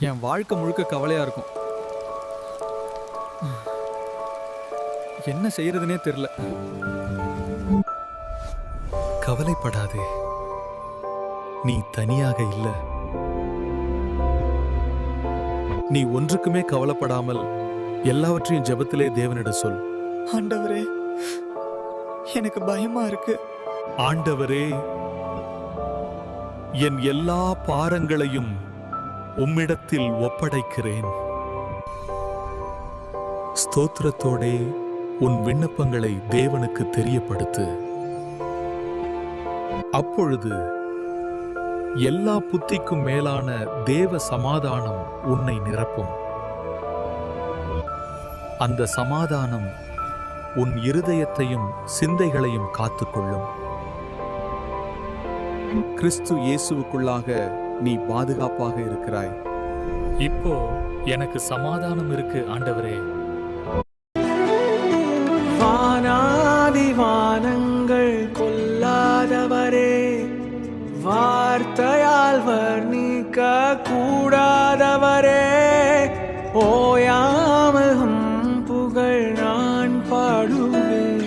என் வாழ்க்கை முழுக்க கவலையா இருக்கும். என்ன செய்யறதுனே தெரியல. கவலைப்படாதே, நீ தனியாக இல்ல. நீ ஒன்றுக்குமே கவலைப்படாமல் எல்லாவற்றையும் ஜெபத்திலே தேவனிடம் சொல். ஆண்டவரே, எனக்கு பயமா இருக்கு. ஆண்டவரே, என் எல்லா பாரங்களையும் உம்மிடத்தில் ஒப்படைக்கிறேன். ஸ்தோத்திரத்தோடே உன் விண்ணப்பங்களை தேவனுக்கு தெரியப்படுத்து. அப்பொழுது எல்லா புத்திக்கும் மேலான தேவ சமாதானம் உன்னை நிரப்பும். அந்த சமாதானம் உன் இருதயத்தையும் சிந்தைகளையும் காத்துக்கொள்ளும். கிறிஸ்து இயேசுவுக்குள்ளாக நீ பாதுகாப்பாக இருக்கிறாய். இப்போ எனக்கு சமாதானம் இருக்கு ஆண்டவரே. வானாதி வானங்கள் கொல்லாதவரே, வார்த்தையால் வர்ணிக்க கூடாதவரே, ஓயாமல் புகழ் நான் பாடுவேன்.